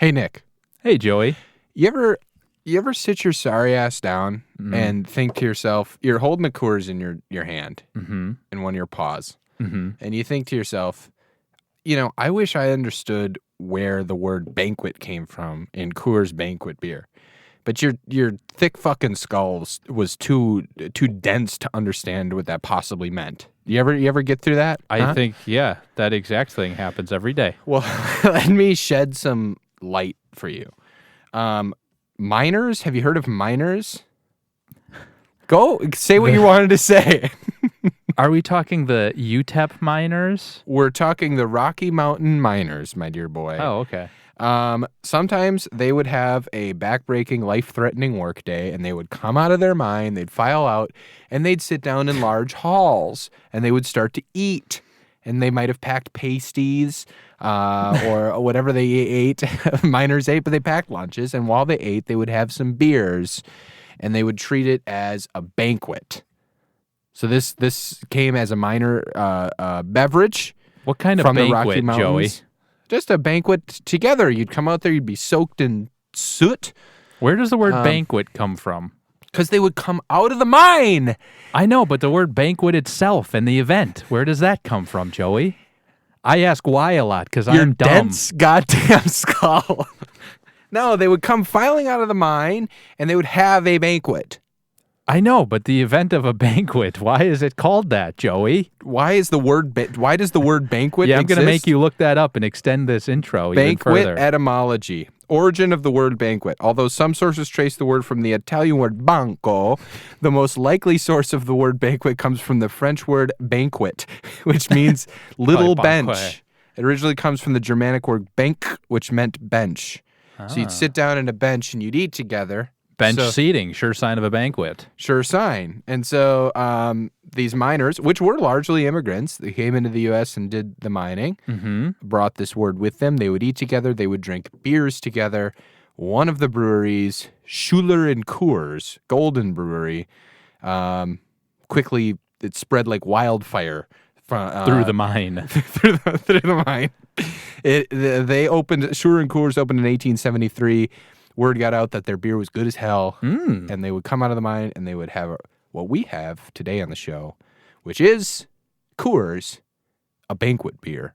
Hey, Nick. Hey, Joey. You ever sit your sorry ass down and think to yourself, you're holding a Coors in your hand in one of your paws, and you think to yourself, I wish I understood where the word banquet came from in Coors banquet beer. But your thick fucking skull was too dense to understand what that possibly meant. You ever get through that? I think, that exact thing happens every day. Well, let me shed some light for you. Miners, have you heard of miners? Go say what you wanted to say. Are we talking the UTEP miners? We're talking the Rocky Mountain miners, my dear boy. Oh, okay. Sometimes they would have a backbreaking, life-threatening workday, and they would come out of their mine, they'd file out, and they'd sit down in large halls, and they would start to eat. And they might have packed pasties or whatever they ate. Miners ate, but they packed lunches. And while they ate, they would have some beers, and they would treat it as a banquet. So this came as a minor beverage. What kind of from banquet, the Rocky Mountains. Joey? Just a banquet together. You'd come out there, you'd be soaked in soot. Where does the word banquet come from? Because they would come out of the mine. I know, but the word banquet itself and the event, where does that come from, Joey? I ask why a lot because I'm dumb. Your dense goddamn skull. No, they would come filing out of the mine, and they would have a banquet. I know, but the event of a banquet, why is it called that, Joey? Why does the word banquet I'm going to exist? make you look that up and extend this intro even Banquet further. etymology. Origin of the word banquet. Although some sources trace the word from the Italian word banco, the most likely source of the word banquet comes from the French word banquet, which means little bench. It originally comes from the Germanic word bank, which meant bench. So you'd sit down at a bench and you'd eat together. Bench seating, sure sign of a banquet. Sure sign. And so these miners, which were largely immigrants, they came into the U.S. and did the mining, brought this word with them. They would eat together. They would drink beers together. One of the breweries, Schuler and Coors, Golden Brewery, quickly it spread like wildfire. Through the mine. through the mine. Schuler and Coors opened in 1873. Word got out that their beer was good as hell, and they would come out of the mine and they would have what we have today on the show, which is Coors, a banquet beer.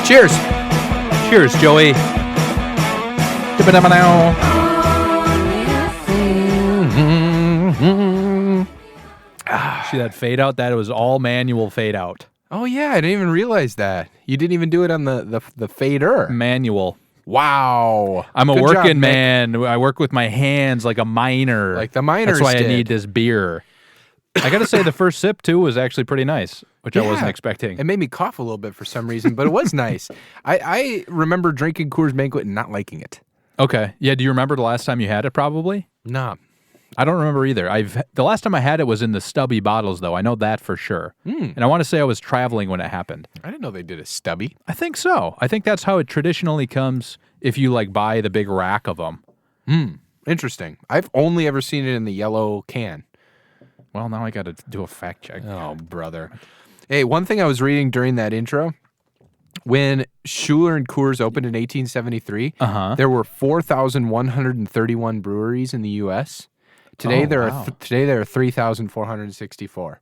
Cheers! Cheers, Joey. See that fade out? That was all manual fade out. Oh yeah, I didn't even realize that. You didn't even do it on the fader. Manual. Wow. I'm a Good working job, man. I work with my hands like a miner. Like the miners That's why did. I need this beer. I got to say the first sip, too, was actually pretty nice, which I wasn't expecting. It made me cough a little bit for some reason, but it was nice. I remember drinking Coors Banquet and not liking it. Okay. Yeah, do you remember the last time you had it, probably? No. I don't remember either. The last time I had it was in the stubby bottles, though. I know that for sure. And I want to say I was traveling when it happened. I didn't know they did a stubby. I think so. I think that's how it traditionally comes if you buy the big rack of them. Interesting. I've only ever seen it in the yellow can. Well, now I got to do a fact check. Oh, brother. Hey, one thing I was reading during that intro, when Schuler and Coors opened in 1873, there were 4,131 breweries in the U.S. Today there are 3,464.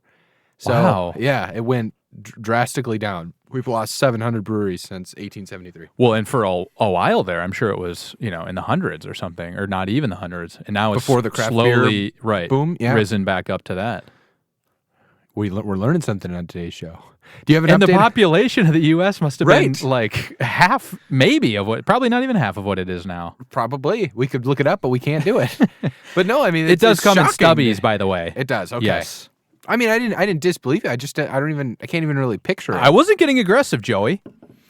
So wow. Yeah, it went drastically down. We've lost 700 breweries since 1873. Well, and for a while there, I'm sure it was in the hundreds or something, or not even the hundreds. And now it's before the craft slowly beer boom, risen back up to that. We're learning something on today's show. Do you have an And update? the population of the U.S. must have been like half, maybe of what, probably not even half of what it is now. Probably. We could look it up, but we can't do it. But no, I mean, it does come shocking. in stubbies, by the way. It does. Okay. Yes. I mean, I didn't disbelieve it. I can't even really picture it. I wasn't getting aggressive, Joey.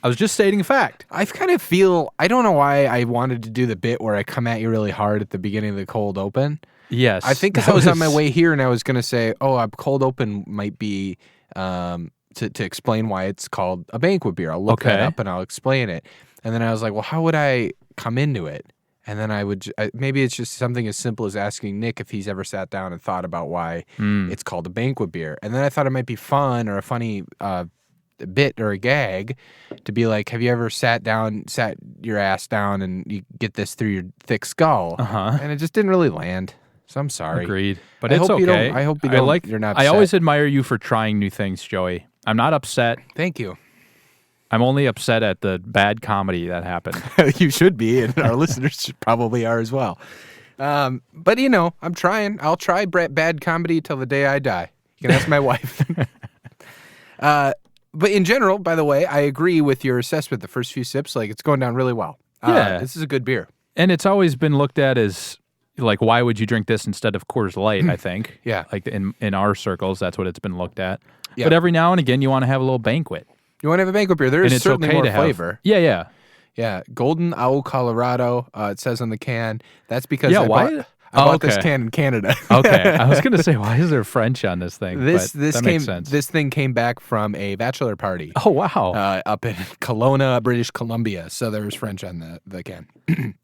I was just stating a fact. I don't know why I wanted to do the bit where I come at you really hard at the beginning of the cold open. Yes. I think because I was on my way here and I was going to say, a cold open might be to explain why it's called a banquet beer. I'll look that up and I'll explain it. And then I was like, well, how would I come into it? And then maybe it's just something as simple as asking Nick if he's ever sat down and thought about why it's called a banquet beer. And then I thought it might be fun or a funny bit or a gag to be like, have you ever sat your ass down and you get this through your thick skull? And it just didn't really land. So I'm sorry. Agreed. But it's okay. I hope you're not upset. I always admire you for trying new things, Joey. I'm not upset. Thank you. I'm only upset at the bad comedy that happened. You should be, and our listeners probably are as well. But, I'm trying. I'll try bad comedy till the day I die. You can ask my wife. But in general, by the way, I agree with your assessment. The first few sips, it's going down really well. Yeah. This is a good beer. And it's always been looked at as, why would you drink this instead of Coors Light, I think. Yeah. In our circles, that's what it's been looked at. Yeah. But every now and again, you want to have a little banquet. You want to have a banquet beer. There is certainly more flavor. Yeah. Yeah. Golden Owl, Colorado, it says on the can. That's because I bought this can in Canada. Okay. I was going to say, why is there French on this thing? This makes sense. This thing came back from a bachelor party. Oh, wow. Up in Kelowna, British Columbia. So there was French on the can.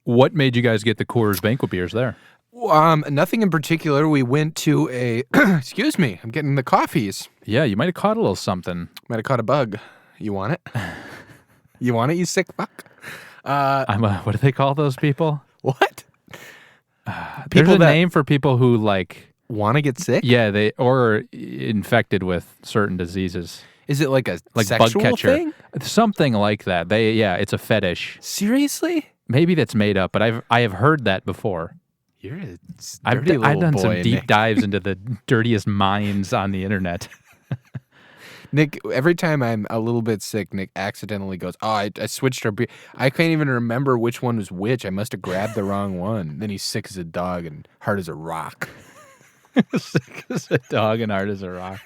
What made you guys get the Coors banquet beers there? Nothing in particular. We went to a, excuse me, I'm getting the coffees. Yeah, you might have caught a little something. Might have caught a bug. You want it? You want it, you sick fuck? What do they call those people? What? There's a name for people who want to get sick? Yeah, or infected with certain diseases. Is it like a bug sexual catcher thing? Something like that. It's a fetish. Seriously? Maybe that's made up, but I have heard that before. You're a dirty little I've done boy, some deep Nick. dives into the dirtiest minds on the internet. Nick, every time I'm a little bit sick, Nick accidentally goes, I switched our beer. I can't even remember which one was which. I must have grabbed the wrong one. Then he's sick as a dog and hard as a rock. Sick as a dog and hard as a rock.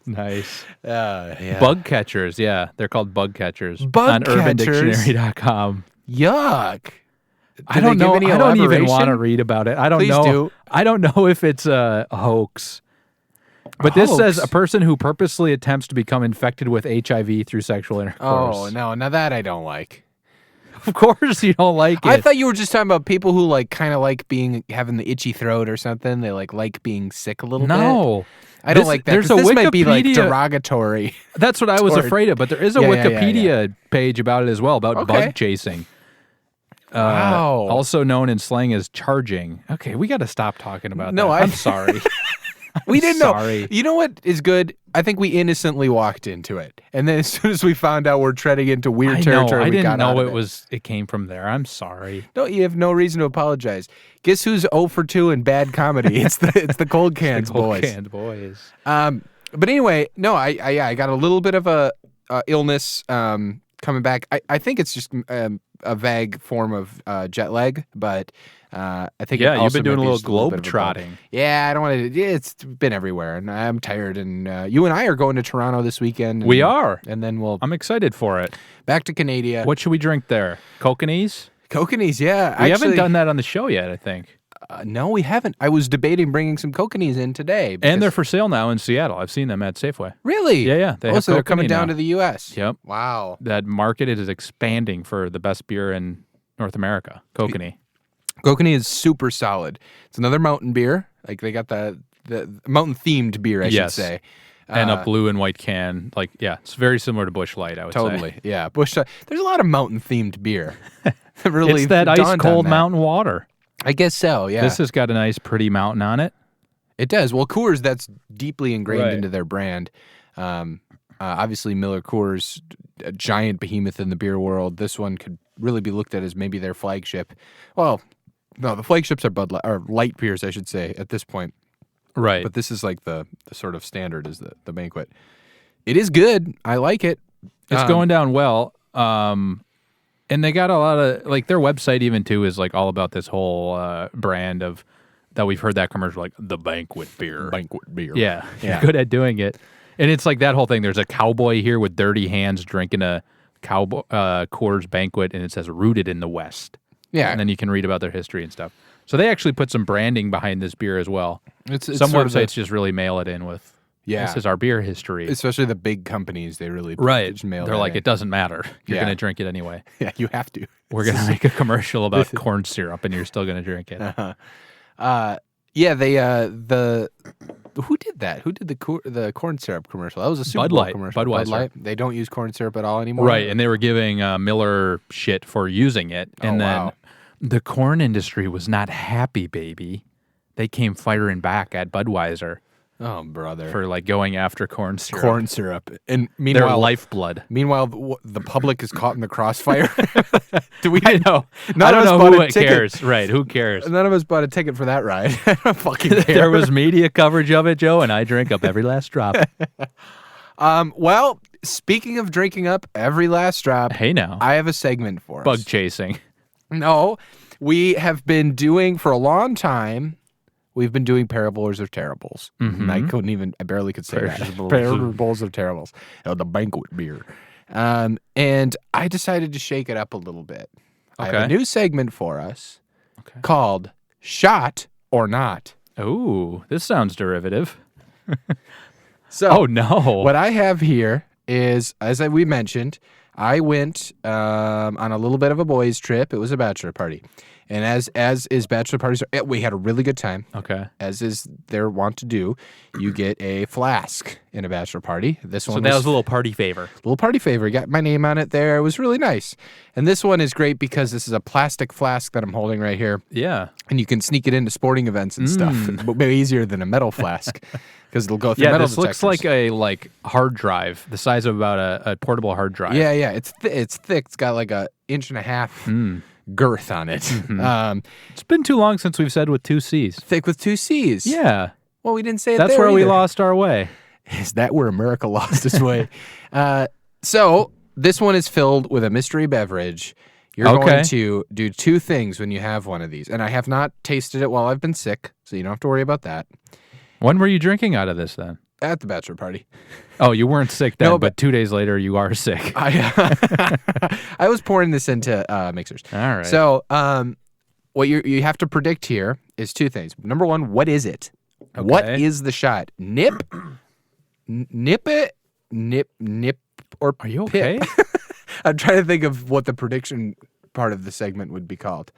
Nice. Yeah. Bug catchers, yeah. They're called bug catchers. Bug on catchers? UrbanDictionary.com. Yuck. I don't know. I don't even want to elaboration? read about it. I don't Please know. do. I don't know if it's a hoax. But this says a person who purposely attempts to become infected with HIV through sexual intercourse. Oh, no. Now that I don't like. Of course you don't like it. I thought you were just talking about people who kind of like having the itchy throat or something. They like being sick a little bit. No. I don't like that. There's a this might be Wikipedia- derogatory. That's what I was afraid of, but there is a Yeah, Wikipedia page about it as well, about bug chasing. Wow. Also known in slang as charging. Okay, we got to stop talking about that. I'm sorry. We didn't sorry. know. You know what is good? I think we innocently walked into it, and then as soon as we found out we're treading into weird territory, I we didn't got out know of it came from there. I'm sorry. No, you have no reason to apologize. Guess who's 0 for 2 in bad comedy? It's the Cold Cans boys. Cold Canned boys. But anyway, no, I got a little bit of a illness coming back. I think it's just a vague form of jet lag, but I think you've been doing a little bit globe of a bug. trotting. Yeah, I don't want to. It's been everywhere, and I'm tired. And you and I are going to Toronto this weekend. We are, and then I'm excited for it. Back to Canada. What should we drink there? Kokanese? Kokanese, yeah. We haven't done that on the show yet, I think. No, we haven't. I was debating bringing some Kokanese in today. And they're for sale now in Seattle. I've seen them at Safeway. Really? Yeah. So they're coming down to the U.S. Yep. Wow. That market is expanding for the best beer in North America, Kokanee. Kokanee is super solid. It's another mountain beer. They got the mountain-themed beer, I should say. And a blue and white can. It's very similar to Busch Light, I would say. Totally, yeah. Busch Light. There's a lot of mountain-themed beer. Really it's that ice-cold that. mountain water. I guess so, yeah. This has got a nice, pretty mountain on it. It does. Well, Coors, that's deeply ingrained into their brand. Obviously, Miller Coors, a giant behemoth in the beer world. This one could really be looked at as maybe their flagship. Well, no, the flagships are Bud Light, or light beers, I should say, at this point. Right. But this is like the sort of standard is the banquet. It is good. I like it. It's going down well. And they got a lot of, their website even, too, is, all about this whole brand of, that we've heard that commercial, the banquet beer. Banquet beer. Yeah. You're good at doing it. And it's that whole thing. There's a cowboy here with dirty hands drinking a Coors banquet, and it says, rooted in the West. Yeah. And then you can read about their history and stuff. So they actually put some branding behind this beer as well. It's some websites just really mail it in with Yeah. This is our beer history. Especially the big companies, they really Right. just mail They're that like, in. it doesn't matter. You're Yeah. going to drink it anyway. Yeah, you have to. We're going to make a commercial about corn syrup, and you're still going to drink it. Yeah, they who did that? Who did the corn syrup commercial? That was a Super Bud Bowl Light, commercial. Budweiser. Bud Light. They don't use corn syrup at all anymore. Right, and they were giving Miller shit for using it, and then wow. the corn industry was not happy, baby. They came firing back at Budweiser Oh, brother. for like going after corn syrup. Corn syrup. And Their meanwhile, lifeblood. the public is caught in the crossfire. Do we? I know. None I of don't us know bought who a it ticket. cares. Right, who cares? None of us bought a ticket for that ride. I don't fucking care. There was media coverage of it, Joe, and I drank up every last drop. Well, speaking of drinking up every last drop, Hey now, I have a segment for bug us. chasing. No, we have been doing for a long time. We've been doing parables or terribles. And I barely could say that. Parables or terribles. Oh, the banquet beer. And I decided to shake it up a little bit. I have a Okay. new segment for us called Shot or Not. Ooh, this sounds derivative. So, Oh no. what I have here is, as we mentioned, I went on a little bit of a boys' trip. It was a bachelor party. And as is bachelor parties, we had a really good time. Okay. As is their wont to do, you get a flask in a bachelor party. This So one that was was a little party favor. little party favor. Got my name on it there. It was really nice. And this one is great because this is a plastic flask that I'm holding right here. Yeah. And you can sneak it into sporting events and stuff. But maybe easier than a metal flask because it'll go through Yeah, metal this looks detectors. like a hard drive, the size of about a portable hard drive. Yeah. It's thick. It's got like 1.5 inch girth on it. It's been too long since we've said with 2 C's. Thick with 2 C's. Yeah. Well, we didn't say it That's there where we either. lost our way. Is that where America lost its way? So this one is filled with a mystery beverage. You're Okay. going to do 2 things when you have one of these. And I have not tasted it while I've been sick, so you don't have to worry about that. When were you drinking out of this then? At the bachelor party. Oh, you weren't sick then, No, but 2 days later you are sick. I was pouring this into mixers. All right. So what you have to predict here is 2 things. Number 1, what is it? What Okay. is the shot? Nip it, nip, or Are you pip? okay? I'm trying to think of what the prediction part of the segment would be called.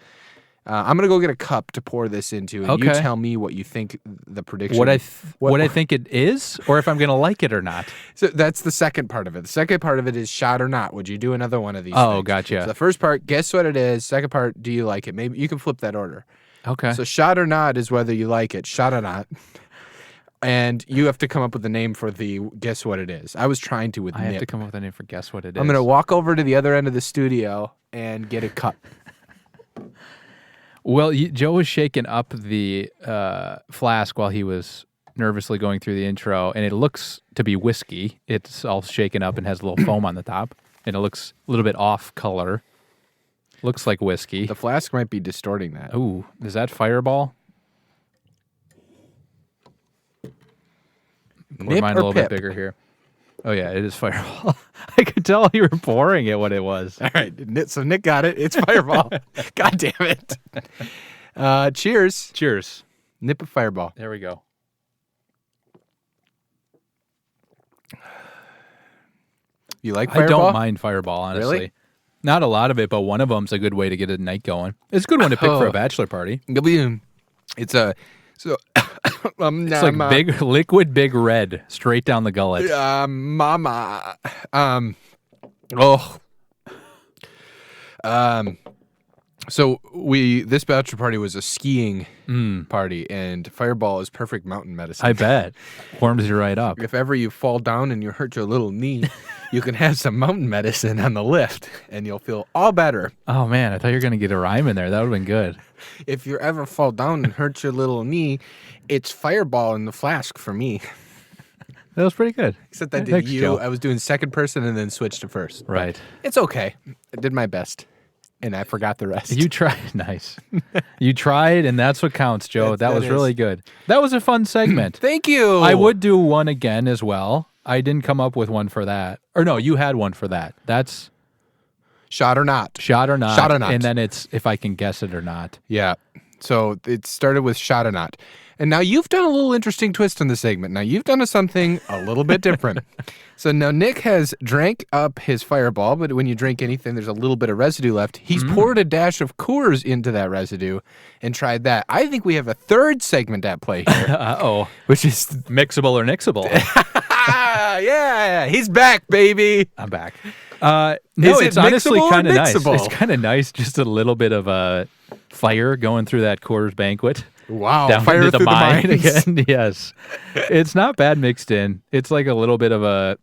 I'm gonna go get a cup to pour this into, and you Okay. tell me what you think the prediction. what I think it is, or if I'm going to like it or not. So that's the second part of it. The second part of it is shot or not. Would you do another one of these? Oh, things? gotcha. So the first part, guess what it is. Second part, do you like it? Maybe you can flip that order. Okay. So shot or not is whether you like it. Shot or not. And you have to come up with a name for the guess what it is. I was trying to with I nip. have to come up with a name for guess what it is. I'm gonna walk over to the other end of the studio and get a cup. Well, Joe was shaking up the flask while he was nervously going through the intro, and it looks to be whiskey. It's all shaken up and has a little foam on the top, and it looks a little bit off color. Looks like whiskey. The flask might be distorting that. Ooh, is that Fireball? Pour Nip mine or a little pip? bit bigger here. Oh yeah, it is Fireball. I could tell you were pouring it what it was. All right, so Nick got it. It's Fireball. God damn it. Cheers. Cheers. Nip of Fireball. There we go. You like I Fireball? don't mind Fireball, honestly. Really? Not a lot of it, but one of them's a good way to get a night going. It's a good one to pick for Oh. a bachelor party. It's a so It's like big liquid, big red, straight down the gullet. mama. So this bachelor party was a skiing party, and Fireball is perfect mountain medicine. I bet. Warms you right up. If ever you fall down and you hurt your little knee, you can have some mountain medicine on the lift, and you'll feel all better. Oh man, I thought you were gonna get a rhyme in there. That would have been good. If you ever fall down and hurt your little knee, it's Fireball in the flask for me. That was pretty good. Except I did Thanks, you. Joe. I was doing second person and then switched to first. Right. It's okay. I did my best, and I forgot the rest. You tried. Nice. You tried, and that's what counts, Joe. That was is. really good. That was a fun segment. Thank you. I would do one again as well. I didn't come up with one for that. Or no, you had one for that. That's Shot or not. shot or not. Shot or not. And then it's if I can guess it or not. Yeah. So it started with shot or not. And now you've done a little interesting twist on the segment. Now you've done something a little bit different. So now Nick has drank up his Fireball, but when you drink anything, there's a little bit of residue left. He's poured a dash of Coors into that residue and tried that. I think we have a third segment at play here. Uh-oh. Which is... Mixable or nixable? Yeah, he's back, baby. I'm back. No, it's honestly kind of nice. mixable? It's kind of nice, just a little bit of a fire going through that Coors banquet. Wow, Down fire into through the mine mines. again. Yes. It's not bad mixed in. It's like a little bit of a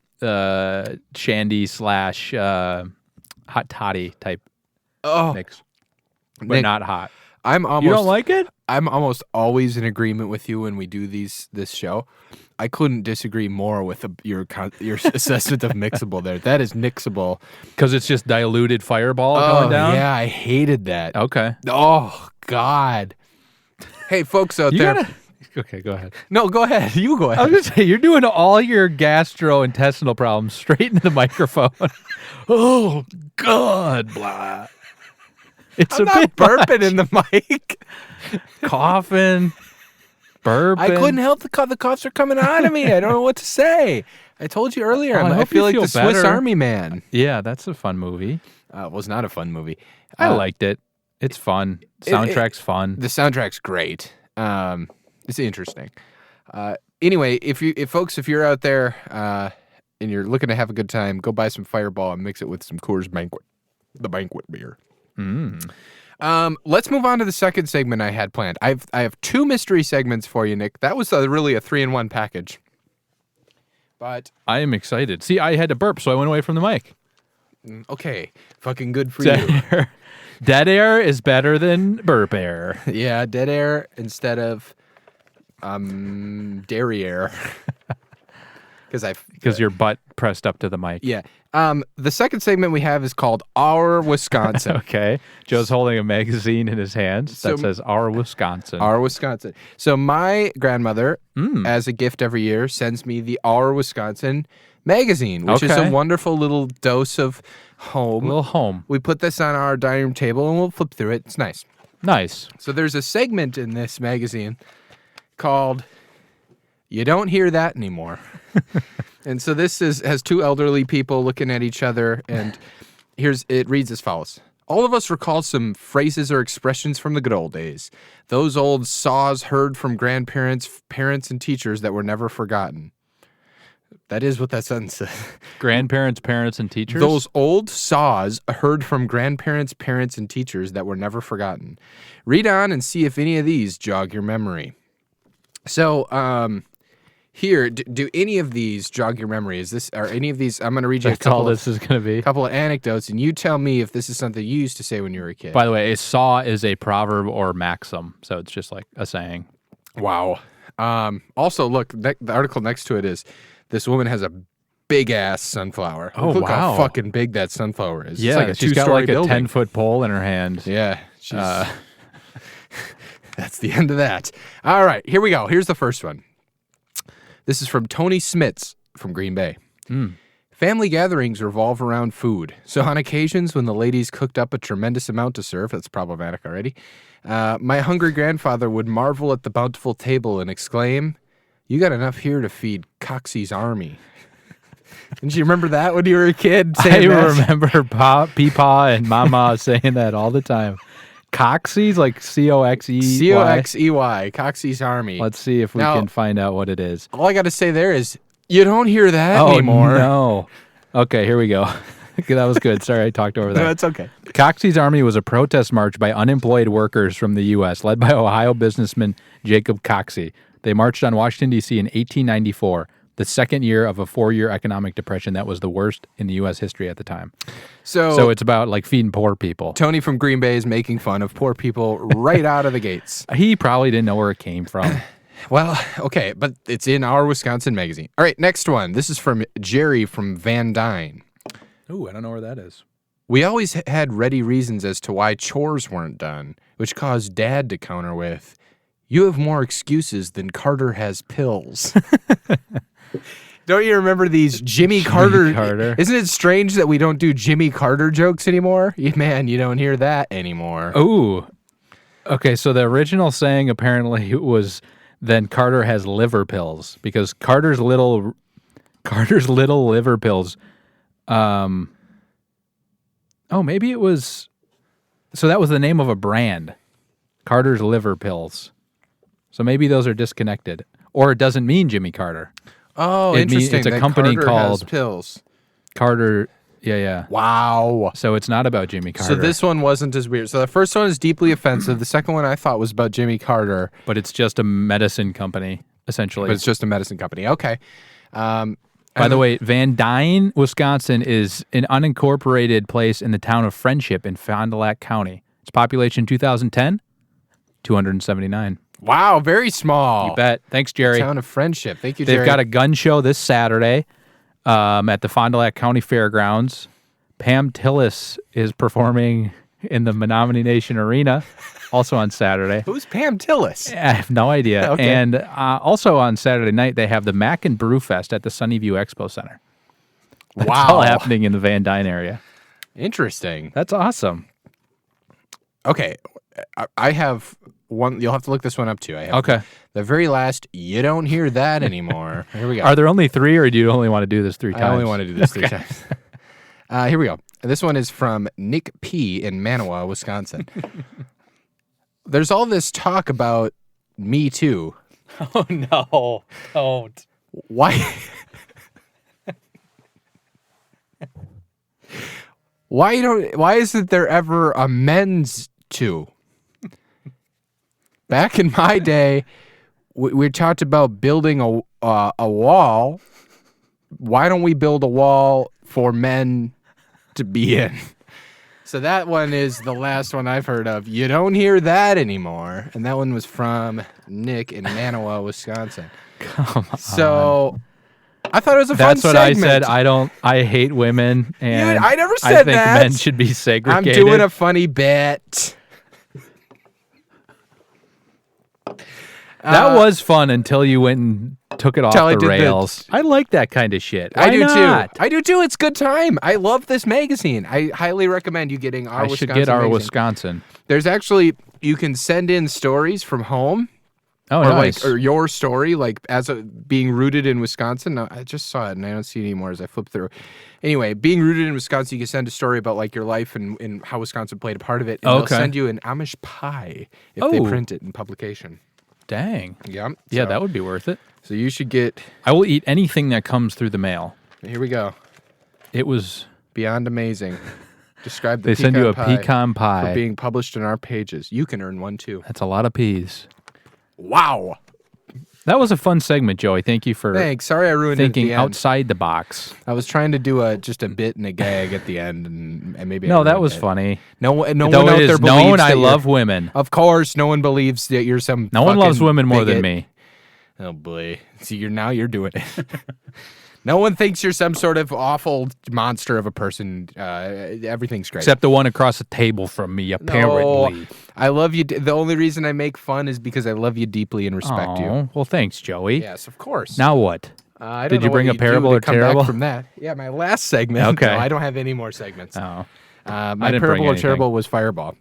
shandy / hot toddy type mix, but Nick, not hot. I'm almost... You don't like it? I'm almost always in agreement with you when we do this show. I couldn't disagree more with your assessment of mixable there. That is mixable. Because it's just diluted Fireball going down? Yeah, I hated that. Okay. Oh, God. Hey, folks out there. Okay, go ahead. No, go ahead. You go I ahead. was going to say, you're doing all your gastrointestinal problems straight into the microphone. Oh, God. Blah. It's I'm a not bit burping in the mic. coughing, burping. I couldn't help the coughs are coming out of me. I don't know what to say. I told you earlier. Oh, I I hope feel you like feel the Swiss better. Army Man. Yeah, that's a fun movie. It was not a fun movie. I liked it. It's fun. Soundtrack's fun. The soundtrack's great. It's interesting. Anyway, if you're out there and you're looking to have a good time, go buy some Fireball and mix it with some Coors Banquet, the banquet beer. Let's move on to the second segment I had planned. I have two mystery segments for you, Nick. That was really a 3-in-1 package. But I am excited. See, I had to burp, so I went away from the mic. okay, fucking good for you. Dead air is better than burp air. Yeah, dead air instead of derriere. Because your butt pressed up to the mic. Yeah. The second segment we have is called Our Wisconsin. Okay. Joe's holding a magazine in his hands that says Our Wisconsin. Our Wisconsin. So my grandmother, as a gift every year, sends me the Our Wisconsin magazine, which is a wonderful little dose of home. A little home. We put this on our dining room table and we'll flip through it. It's nice. Nice. So there's a segment in this magazine called You Don't Hear That Anymore. And so this has two elderly people looking at each other, and it reads as follows. All of us recall some phrases or expressions from the good old days. Those old saws heard from grandparents, parents, and teachers that were never forgotten. That is what that sentence says. Grandparents, parents, and teachers? Those old saws heard from grandparents, parents, and teachers that were never forgotten. Read on and see if any of these jog your memory. So, here, do any of these jog your memory? Are any of these? I'm going to read you That's all this is going to be. a couple of anecdotes, and you tell me if this is something you used to say when you were a kid. By the way, a saw is a proverb or maxim, so it's just like a saying. Wow. Also, look, the article next to it is, this woman has a big-ass sunflower. Oh, look wow. how fucking big that sunflower is. Yeah, it's like a she's got two-story like building. a 10-foot pole in her hand. Yeah. That's the end of that. All right, here we go. Here's the first one. This is from Tony Smits from Green Bay. Family gatherings revolve around food. So on occasions when the ladies cooked up a tremendous amount to serve, that's problematic already, my hungry grandfather would marvel at the bountiful table and exclaim, "You got enough here to feed Coxey's army." Didn't you remember that when you were a kid? I remember Peepaw and Mama saying that all the time. Coxey's, like Coxey. Coxey, Coxey's army. Let's see if we can find out what it is. All I got to say there is, you don't hear that anymore. No. Okay, here we go. That was good. Sorry, I talked over that. No, that's okay. Coxey's Army was a protest march by unemployed workers from the U.S., led by Ohio businessman Jacob Coxey. They marched on Washington, D.C. in 1894, the second year of a 4-year economic depression that was the worst in the U.S. history at the time. So it's about like feeding poor people. Tony from Green Bay is making fun of poor people right out of the gates. He probably didn't know where it came from. Well, okay, but it's in Our Wisconsin magazine. All right, next one. This is from Jerry from Van Dyne. Ooh, I don't know where that is. We always had ready reasons as to why chores weren't done, which caused Dad to counter with, "You have more excuses than Carter has pills." Don't you remember these Jimmy Carter? Isn't it strange that we don't do Jimmy Carter jokes anymore? Man, you don't hear that anymore. Ooh. Okay, so the original saying apparently was then Carter has liver pills because Carter's little liver pills. Maybe it was. So that was the name of a brand, Carter's liver pills. So maybe those are disconnected, or it doesn't mean Jimmy Carter. Oh, interesting. It's a that company Carter called has pills. Carter. Yeah. Wow. So it's not about Jimmy Carter. So this one wasn't as weird. So the first one is deeply offensive. The second one I thought was about Jimmy Carter. But it's just a medicine company, essentially. But it's just a medicine company. Okay. By the way, Van Dyne, Wisconsin is an unincorporated place in the town of Friendship in Fond du Lac County. Its population 2010, 279. Wow, very small. You bet. Thanks, Jerry. Town of Friendship. Thank you, Jerry. They've got a gun show this Saturday at the Fond du Lac County Fairgrounds. Pam Tillis is performing in the Menominee Nation Arena, also on Saturday. Who's Pam Tillis? I have no idea. Okay. And also on Saturday night, they have the Mac and Brew Fest at the Sunnyview Expo Center. That's all happening in the Van Dyne area. Interesting. That's awesome. Okay. I have one. You'll have to look this one up, too. I have Okay. the very last, you don't hear that anymore. Here we go. Are there only 3, or do you only want to do this 3 times? I only want to do this 3 times. Here we go. This one is from Nick P. in Manawa, Wisconsin. There's all this talk about Me Too. Oh, no. Don't. Why? Why isn't there ever a men's too? Back in my day, we talked about building a wall. Why don't we build a wall for men to be in? So that one is the last one I've heard of. You don't hear that anymore. And that one was from Nick in Manawa, Wisconsin. Come on. So I thought it was a fun segment. That's what I said. I hate women, and I never said I think that. men should be segregated. I'm doing a funny bit. That was fun until you went and took it off the rails. I like that kind of shit. Why I do not? too. I do too. It's a good time. I love this magazine. I highly recommend you getting our Wisconsin should get our magazine. Wisconsin. There's actually, you can send in stories from home. Oh, or nice. or your story, being rooted in Wisconsin. No, I just saw it and I don't see it anymore as I flip through. Anyway, being rooted in Wisconsin, you can send a story about your life and how Wisconsin played a part of it. And they'll send you an Amish pie if they print it in publication. Dang. Yeah. Yeah, that would be worth it. So you should get. I will eat anything that comes through the mail. Here we go. It was beyond amazing. Describe the They send you a pecan pie for being published in our pages. You can earn one too. That's a lot of peas. Wow. That was a fun segment, Joey. Thank you for Thanks. Sorry I ruined thinking it at the end. outside the box. I was trying to do just a bit and a gag at the end, and maybe No, that was funny. No one Though out it there is believes known that I love women. Of course, no one believes that you're some. No one loves women more bigot. than me. Oh boy! See, you're doing it. No one thinks you're some sort of awful monster of a person. Everything's great. Except the one across the table from me, apparently. No, I love you. The only reason I make fun is because I love you deeply and respect you. Well, thanks, Joey. Yes, of course. Now what? I don't Did know you bring what a parable do or to come back terrible? from that? Yeah, my last segment. Okay. No, I don't have any more segments. Oh. My didn't bring parable or anything. terrible was Fireball,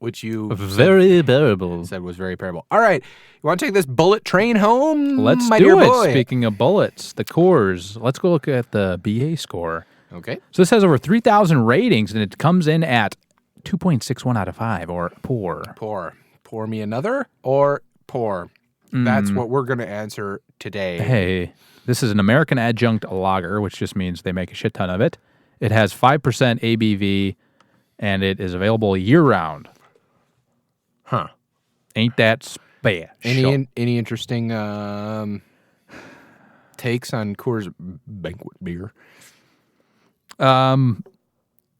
which you Very bearable. said was very parable. All right. You want to take this bullet train home? Let's my do dear it. boy? Speaking of bullets, the Coors. Let's go look at the BA score. Okay. So this has over 3,000 ratings, and it comes in at 2.61 out of 5, or poor. Pour. Pour me another or pour? That's what we're going to answer today. Hey, this is an American adjunct lager, which just means they make a shit ton of it. It has 5% ABV, and it is available year-round. Huh. Ain't that special? Any interesting takes on Coors Banquet beer?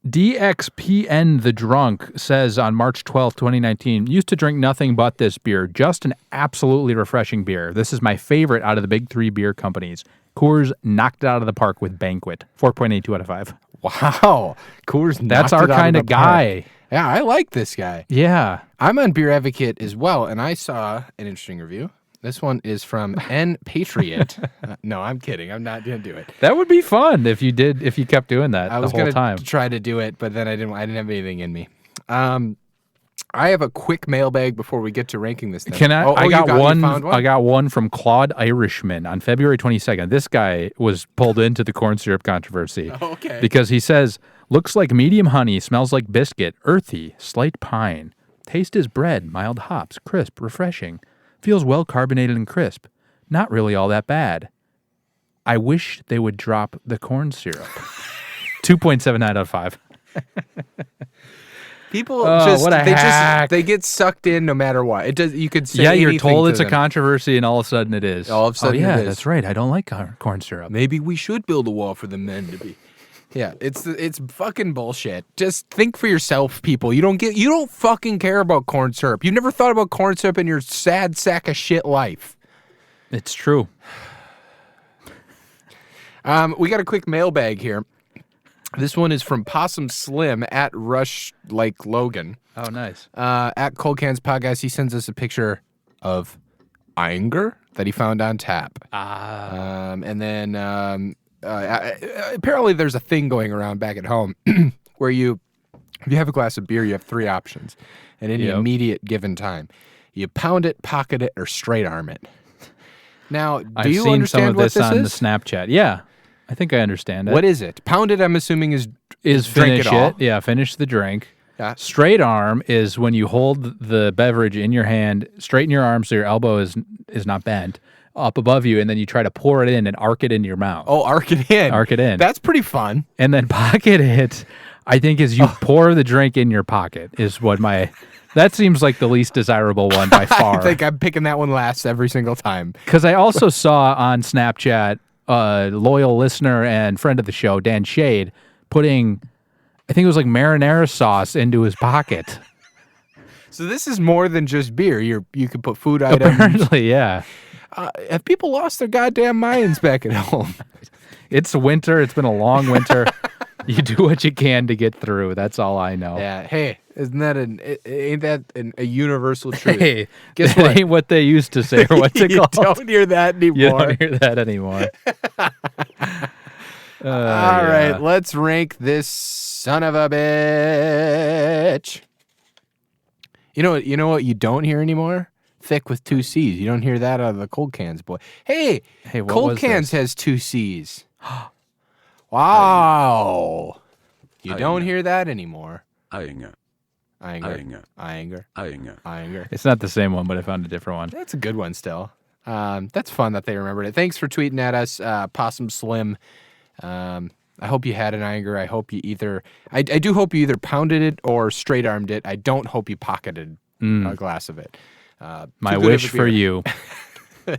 DXPN The Drunk says on March 12th, 2019, used to drink nothing but this beer. Just an absolutely refreshing beer. This is my favorite out of the big 3 beer companies. Coors knocked it out of the park with Banquet. 4.82 out of 5. Wow. Coors That's knocked our it out kind of of the park. guy. Yeah, I like this guy. Yeah. I'm on Beer Advocate as well, and I saw an interesting review. This one is from N Patriot. No, I'm kidding. I'm not going to do it. That would be fun if you kept doing that I was the whole going time. to try to do it, but then I didn't have anything in me. I have a quick mailbag before we get to ranking this thing. Can I? I you got one. You found one. I got one from Claude Irishman on February 22nd. This guy was pulled into the corn syrup controversy. Okay. Because he says, looks like medium honey, smells like biscuit, earthy, slight pine. Taste is bread, mild hops, crisp, refreshing. Feels well carbonated and crisp. Not really all that bad. I wish they would drop the corn syrup. 2.79 out of 5. People what a hack. they get sucked in no matter what. It does. You could say Yeah, you're anything told to it's a them. controversy, and all of a sudden it is. All of a sudden yeah, it is. that's right. I don't like corn syrup. Maybe we should build a wall for the men to be. Yeah, it's fucking bullshit. Just think for yourself, people. You don't fucking care about corn syrup. You never thought about corn syrup in your sad sack of shit life. It's true. We got a quick mailbag here. This one is from Possum Slim at Rush Like Logan. Oh, nice. At Cold Cans Podcast, he sends us a picture of Inger that he found on tap. And then apparently there's a thing going around back at home where if you have a glass of beer, you have 3 options at any immediate given time. You pound it, pocket it, or straight arm it. Now, do you seen understand some of what this on is? the Snapchat. Yeah, I think I understand it. What is it? Pound it, I'm assuming, is drink finish it all. it? Yeah, finish the drink. Yeah. Straight arm is when you hold the beverage in your hand, straighten your arm so your elbow is not bent, up above you, and then you try to pour it in and arc it into your mouth. Oh, arc it in. Arc it in. That's pretty fun. And then pocket it, I think, is you pour the drink in your pocket is what that seems like the least desirable one by far. I think I'm picking that one last every single time. Because I also saw on Snapchat a loyal listener and friend of the show, Dan Shade, putting, I think it was like marinara sauce into his pocket. So this is more than just beer. You can put food items. Apparently, yeah. Have people lost their goddamn minds back at home? It's winter. It's been a long winter. You do what you can to get through. That's all I know. Yeah. Hey, ain't that a universal truth? Hey, guess that what? ain't what they used to say, or what's it You called? don't hear that anymore. You don't hear that anymore. All right, let's rank this son of a bitch. You know what you don't hear anymore? Thick with 2 C's. You don't hear that out of the Cold Cans, boy. Hey, what Cold was Cans this? has 2 C's. Wow. You don't hear that anymore. Inger. It's not the same one, but I found a different one. That's a good one still. That's fun that they remembered it. Thanks for tweeting at us, Possum Slim. I hope you had an Inger. I hope you I do hope you either pounded it or straight armed it. I don't hope you pocketed a glass of it. My Too good wish of a for beer. you. All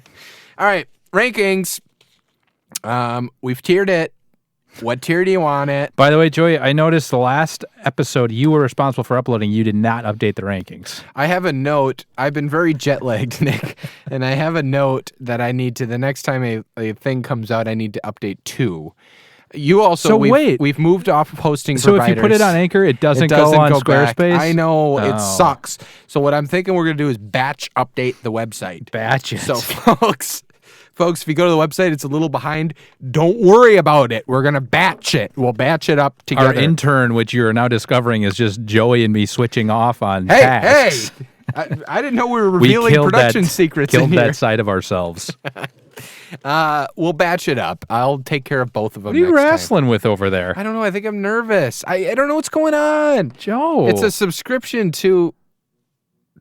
right, rankings. We've tiered it. What tier do you want it? By the way, Joey, I noticed the last episode you were responsible for uploading, you did not update the rankings. I have a note. I've been very jet lagged, Nick, and I have a note that I need to. The next time a thing comes out, I need to update 2. You also. So we've moved off of hosting So providers. if you put it on Anchor, it doesn't go on back. Squarespace? I know it Oh. sucks. So what I'm thinking we're gonna do is batch update the website. Batch it. So folks, if you go to the website, it's a little behind. Don't worry about it. We're gonna batch it. We'll batch it up together. Our intern, which you're now discovering, is just Joey and me switching off on Hey, tasks. I didn't know we were revealing production secrets Killed in here. that side of ourselves. We'll batch it up. I'll take care of both of them. What are you next time. wrestling with over there? I don't know. I think I'm nervous. I don't know what's going on. Joe. It's a subscription to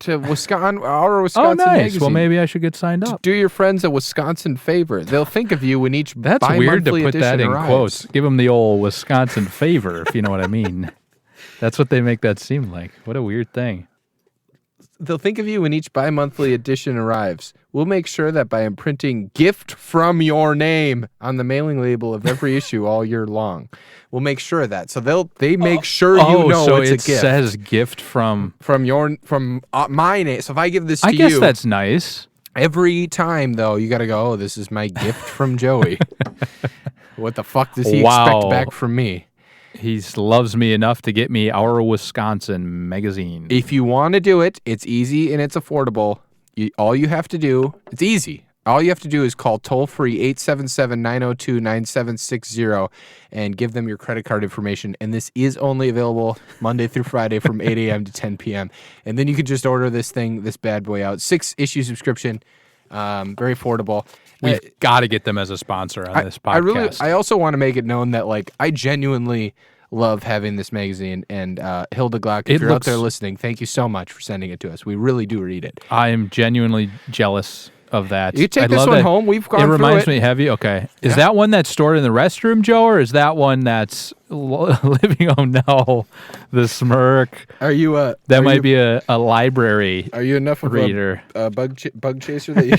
Wisconsin, our Oh, Wisconsin nice. magazine. Well, maybe I should get signed up. Do your friends a Wisconsin favor. They'll think of you when each That's weird to bi-monthly put that edition in arrives. quotes. Give them the old Wisconsin favor, if you know what I mean. That's what they make that seem like. What a weird thing. They'll think of you when each bi-monthly edition arrives. We'll make sure that by imprinting gift from your name on the mailing label of every issue all year long. We'll make sure of that. So they make sure you know so it's it a gift. says gift from from my name. So if I give this to I guess you, that's nice. every time though, you got to go, oh, this is my gift from Joey. What the fuck does he expect back from me? He loves me enough to get me our Wisconsin magazine. If you want to do it, it's easy and it's affordable. All you have to do, it's easy. All you have to do is call toll-free 877-902-9760 and give them your credit card information. And this is only available Monday through Friday from 8 a.m. to 10 p.m. And then you can just order this bad boy out. 6-issue subscription, very affordable. We've got to get them as a sponsor on this podcast. I also want to make it known that I genuinely love having this magazine. And Hilda Glock, if you're out there listening, thank you so much for sending it to us. We really do read it. I am genuinely jealous of that. You take this one home. We've gone through it. It reminds me, have you? Okay. Is that one that's stored in the restroom, Joe, or is that one that's living? Oh, no. The smirk. That might be a library Are you enough of reader. a bug chaser that you...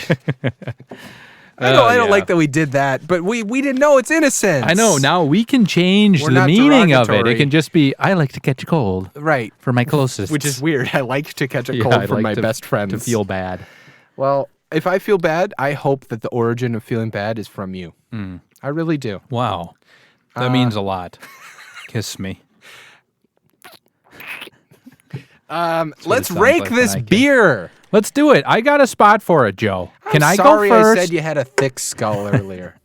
I don't like that we did that, but we didn't know it's innocent. I know. Now we can change the meaning of it. It can just be, I like to catch a cold. Right. For my closest. Which is weird. I like to catch a cold from my best friends. To feel bad. Well, if I feel bad, I hope that the origin of feeling bad is from you. I really do. Wow. That means a lot. Kiss me. Let's rake this beer. Let's do it. I got a spot for it, Joe. Can I go Sorry first? I said you had a thick skull earlier.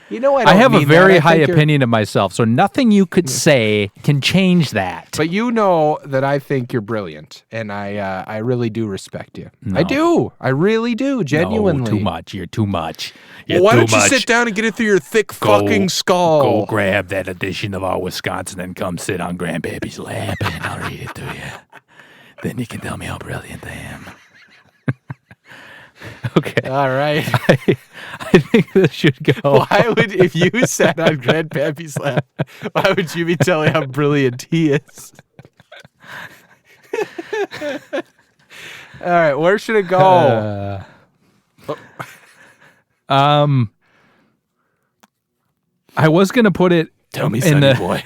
You know, I have a very high opinion of myself, so nothing you could say can change that. But you know that I think you're brilliant, and I really do respect you. No. I do. I really do, genuinely. No, too much. You're too much. Well, why don't you sit down and get it through your thick fucking skull? Go grab that edition of our Wisconsin and come sit on Grandbaby's lap, and I'll read it to you. Then you can tell me how brilliant I am. Okay. All right. I think this should go. Why would, if you sat on Grandpappy's lap, why would you be telling how brilliant he is? All right, where should it go? I was gonna put it. Tell me, sonny boy.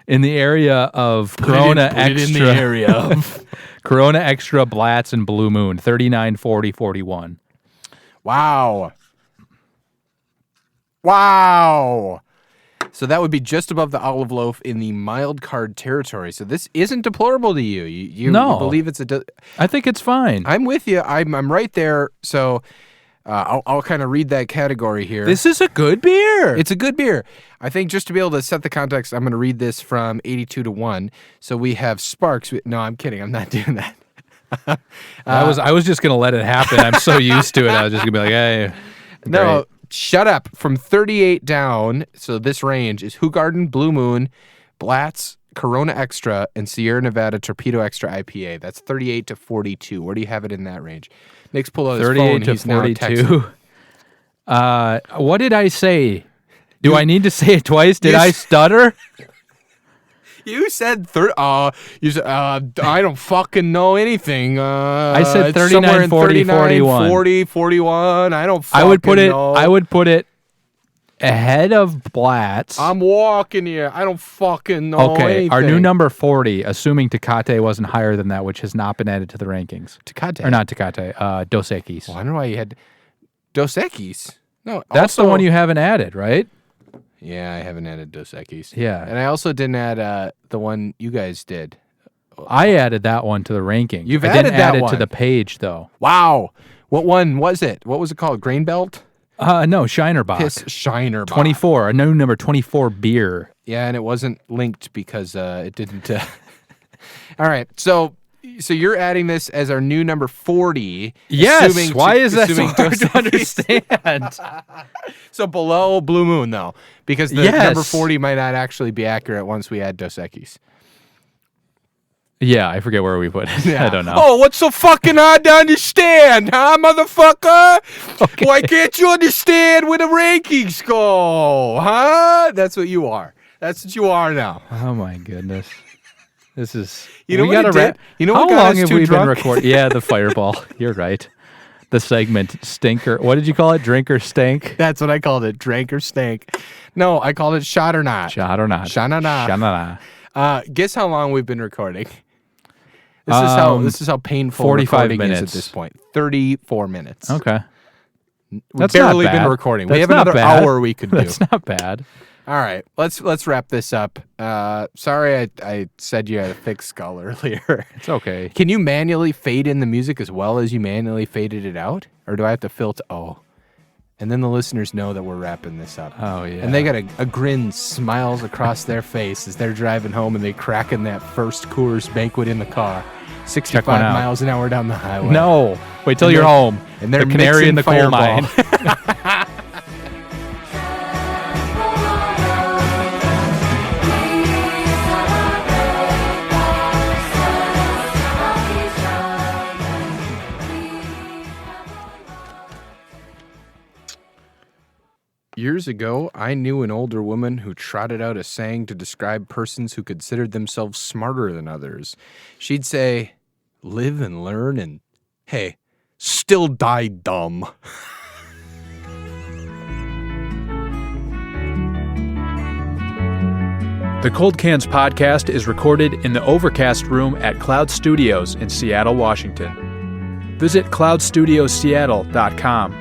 In the area of Corona Extra. In the area of Corona Extra, Blatz, and Blue Moon, 39, 40, 41. Wow. Wow. So that would be just above the olive loaf in the mild card territory. So this isn't deplorable to you. You believe it's I think it's fine. I'm with you. I'm right there. So I'll kind of read that category here. This is a good beer. It's a good beer. I think just to be able to set the context, I'm going to read this from 82 to 1. So we have Sparks. No, I'm kidding. I'm not doing that. I was just going to let it happen. I'm so used to it. I was just going to be like, hey. No, shut up. From 38 down, so this range is Hoegaarden, Blue Moon, Blatz, Corona Extra, and Sierra Nevada Torpedo Extra IPA. That's 38 to 42. Where do you have it in that range? Nick's pulled out his phone. 38 to 42. What did I say? Do I need to say it twice? Did I stutter? You said I don't fucking know anything. I said 39, 40, 41. 40, 41. I don't fucking know. I would put it ahead of Blatz. I'm walking here. I don't fucking know anything. Our new number 40, assuming Tecate wasn't higher than that, which has not been added to the rankings. Tecate? Or not Tecate, Dos Equis. Well, I don't know why you had Dos Equis. No, that's the one you haven't added, right? Yeah, I haven't added Dos Equis. Yeah. And I also didn't add the one you guys did. I added that one to the ranking. You've I added didn't that add it one to the page, though. Wow. What one was it? What was it called? Grain Belt? No, Shinerbach. Piss Shinerbach. 24. A new number 24 beer. Yeah, and it wasn't linked because it didn't. All right. So you're adding this as our new number 40. Yes. Why is that so hard to understand? So below Blue Moon, though, because the number 40 might not actually be accurate once we add Dos Equis. Yeah, I forget where we put it. Yeah. I don't know. Oh, what's so fucking hard to understand, huh, motherfucker? Okay. Why can't you understand where the rankings go, huh? That's what you are. That's what you are now. Oh, my goodness. This is... You know what it did? You know how what got long us have too we drunk? been recording? Yeah, the fireball. You're right. The segment Stinker. What did you call it? Drink or Stank? That's what I called it. Drink or Stank. No, I called it Shot or Not. Shot or Not. Shot or Not. Shot or Not. Guess how long we've been recording? This is how painful 45 recording minutes. is at this point. 34 minutes. Okay. We've barely been recording. We have another hour we could do. That's not bad. All right, let's wrap this up. Sorry I said you had a thick skull earlier. It's okay. Can you manually fade in the music as well as you manually faded it out? Or do I have to filter? Oh. And then the listeners know that we're wrapping this up. Oh, yeah. And they got a grin smiles across their face as they're driving home and they crack in that first Coors Banquet in the car. 65 one out. miles an hour down the highway. No. Wait till And you're they're- home. and they're the canary in the mixing coal mine. Fireball. Years ago, I knew an older woman who trotted out a saying to describe persons who considered themselves smarter than others. She'd say, live and learn and, hey, still die dumb. The Cold Cans podcast is recorded in the Overcast Room at Cloud Studios in Seattle, Washington. Visit cloudstudiosseattle.com